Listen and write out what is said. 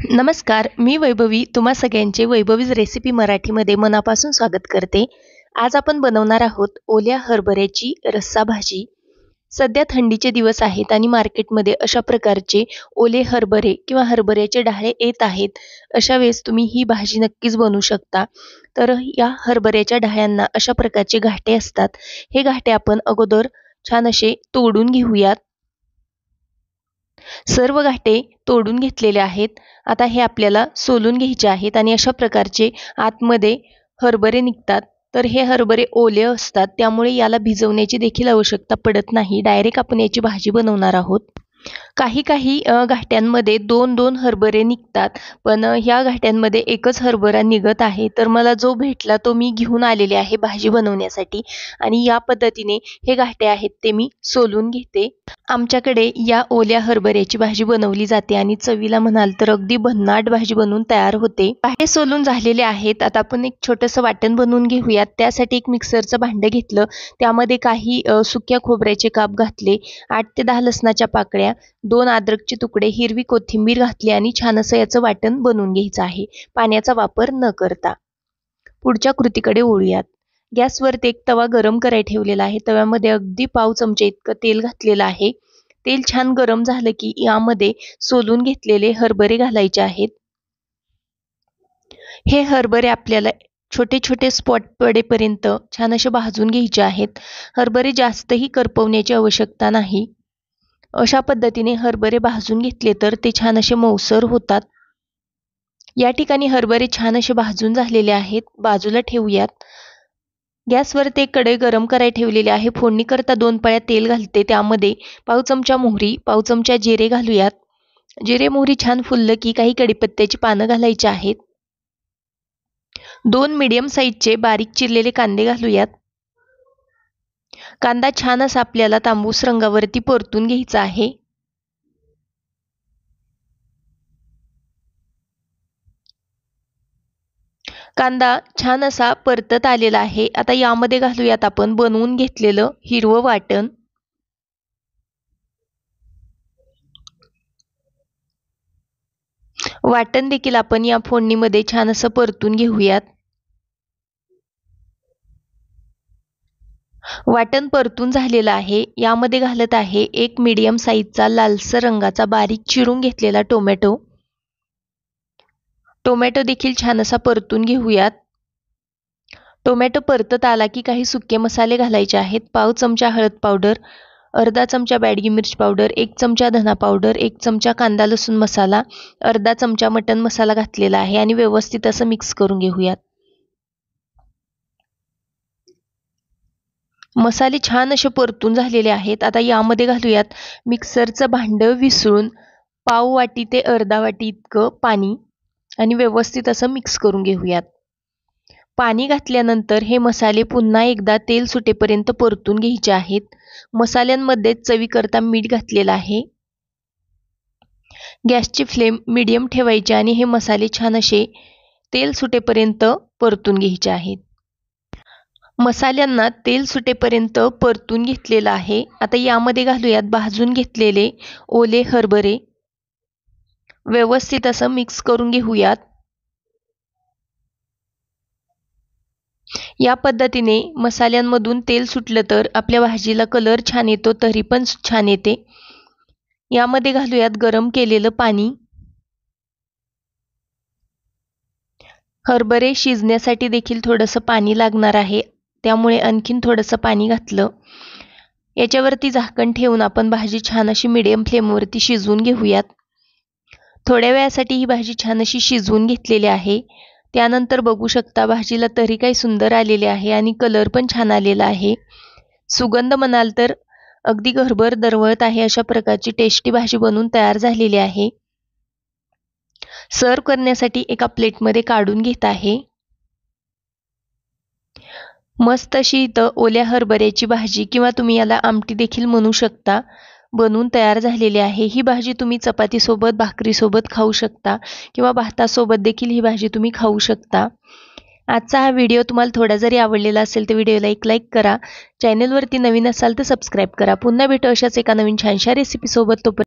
नमस्कार, मी वैभवी. तुम्हा सगळ्यांचे वैभवीज रेसिपी मराठीमध्ये मनापासून स्वागत करते. आज आपण बनवणार आहोत ओल्या हरभऱ्याची रस्सा भाजी. सध्या थंडीचे दिवस आहेत आणि मार्केटमध्ये अशा प्रकारचे ओले हरभरे किंवा हरभऱ्याचे डहाळे येत आहेत. अशा वेळेस तुम्ही ही भाजी नक्कीच बनवू शकता. तर या हरभऱ्याच्या डहाळ्यांना अशा प्रकारचे घाटे असतात. हे घाटे आपण अगोदर छान असे तोडून घेऊयात. सर्व घाटे तोडून घेतलेले आहेत. आता हे आपल्याला सोलून घ्यायचे आहेत आणि अशा प्रकारचे आतमध्ये हरभरे निघतात. तर हे हरभरे ओले असतात, त्यामुळे याला भिजवण्याची देखील आवश्यकता पडत नाही. डायरेक्ट आपण याची भाजी बनवणार आहोत. काही घाट्यांमध्ये 2-2 हरभरे निघतात, पण ह्या घाट्यांमध्ये एकच हरभरा निघत आहे. तर मला जो भेटला तो मी घेऊन आलेले आहे भाजी बनवण्यासाठी आणि या पद्धतीने हे घाटे आहेत ते मी सोलून घेते. आमच्याकडे या ओल्या हरभऱ्याची भाजी बनवली जाते आणि चवीला म्हणाल तर अगदी भन्नाट भाजी बनवून तयार होते. घाटे सोलून झालेले आहेत. आता आपण एक छोटंसं वाटण बनवून घेऊयात. त्यासाठी एक मिक्सरचं भांडं घेतलं. त्यामध्ये काही सुक्या खोबऱ्याचे काप घातले, 8 ते 10 लसणाच्या पाकळ्या, 2 अद्रकचे तुकडे, हिरवी कोथिंबीर घातली आणि छान असं याचं वाटण बनवून घ्यायचं आहे, पाण्याचा वापर न करता. पुढच्या कृतीकडे वळूयात. गॅसवरती एक तवा गरम करायला ठेवलेला आहे. तव्यामध्ये अगदी पाव चमचे इतकं तेल घातलेलं आहे. तेल छान गरम झालं की यामध्ये सोलून घेतलेले हरभरे घालायचे आहेत. हे हरभरे आपल्याला छोटे छोटे स्पॉट पडेपर्यंत छान असे भाजून घ्यायचे आहेत. हरभरे जास्तही करपवण्याची आवश्यकता नाही. अशा पद्धतीने हरभरे भाजून घेतले तर ते छान असे मऊसर होतात. या ठिकाणी हरभरे छान असे भाजून झालेले आहेत, बाजूला ठेवूयात. गॅसवर ते कढई गरम करायला ठेवलेली आहे. फोडणी करता 2 पळ्या तेल घालते. त्यामध्ये पाव चमचा मोहरी, पाव चमचा जिरे घालूयात. जिरे मोहरी छान फुललं की काही कढीपत्त्याची पानं घालायची आहेत. 2 मीडियम साईजचे बारीक चिरलेले कांदे घालूयात. कांदा छान असा आपल्याला तांबूस रंगावरती परतून घ्यायचा आहे. कांदा छान असा परतत आलेला आहे. आता यामध्ये घालूयात आपण बनवून घेतलेलं हिरवं वाटण. वाटण देखील आपण या फोडणीमध्ये छान असं परतून घेऊयात. वाटण परतून झालेलं आहे. यामध्ये घालत आहे 1 मीडियम साईजचा लालसर रंगाचा बारीक चिरून घेतलेला टोमॅटो. टोमॅटो देखील छान असा परतून घेऊयात. टोमॅटो परतत आला की काही सुके मसाले घालायचे आहेत. पाव चमचा हळद पावडर, अर्धा चमचा बॅडगी मिर्च पावडर, 1 चमचा धना पावडर, 1 चमचा कांदा लसूण मसाला, अर्धा चमचा मटण मसाला घातलेला आहे आणि व्यवस्थित असं मिक्स करून घेऊयात. मसाले छान असे परतून झालेले आहेत. आता यामध्ये घालूयात मिक्सरचं भांडं विसळून पाव वाटी ते अर्धा वाटी इतकं पाणी आणि व्यवस्थित असं मिक्स करून घेऊयात. पाणी घातल्यानंतर हे मसाले पुन्हा एकदा तेल सुटेपर्यंत परतून घ्यायचे आहेत. मसाल्यांमध्ये चवीकरता मीठ घातलेलं आहे. गॅसची फ्लेम मीडियम ठेवायची आणि हे मसाले छान असे तेल सुटेपर्यंत परतून घ्यायचे आहेत. मसाल्यांना तेल सुटेपर्यंत परतून घेतलेलं आहे. आता यामध्ये घालूयात भाजून घेतलेले ओले हरभरे. व्यवस्थित असं मिक्स करून घेऊयात. या पद्धतीने मसाल्यांमधून तेल सुटलं तर आपल्या भाजीला कलर छान येतो, तरी पण छान येते. यामध्ये घालूयात गरम केलेलं पाणी. हरभरे शिजण्यासाठी देखील थोडंसं पाणी लागणार आहे, त्यामुळे आणखीन थोडंसं पाणी घातलं. याच्यावरती झाकण ठेवून आपण भाजी छान अशी मीडियम फ्लेमवरती शिजवून घेऊयात. थोड्या वेळासाठी ही भाजी छान अशी शिजवून घेतलेली आहे. त्यानंतर बघू शकता भाजीला तरी काही सुंदर आलेले आहे आणि कलर पण छान आलेला आहे. सुगंध म्हणाल तर अगदी घरभर दरवळत आहे. अशा प्रकारची टेस्टी भाजी बनवून तयार झालेली आहे. सर्व करण्यासाठी एका प्लेटमध्ये काढून घेत आहे. मस्त अशी इथं ओल्या हरभऱ्याची भाजी किंवा तुम्ही याला आमटी देखील म्हणू शकता, बनवून तयार झालेली आहे. ही भाजी तुम्ही चपातीसोबत, भाकरीसोबत खाऊ शकता किंवा भातासोबत देखील ही भाजी तुम्ही खाऊ शकता. आजचा हा व्हिडिओ तुम्हाला थोडा जरी आवडलेला असेल तर व्हिडिओला एक लाईक करा. चॅनलवरती नवीन असाल तर सबस्क्राईब करा. पुन्हा भेटू अशाच एका नवीन छानशा रेसिपीसोबत. तोपर्यंत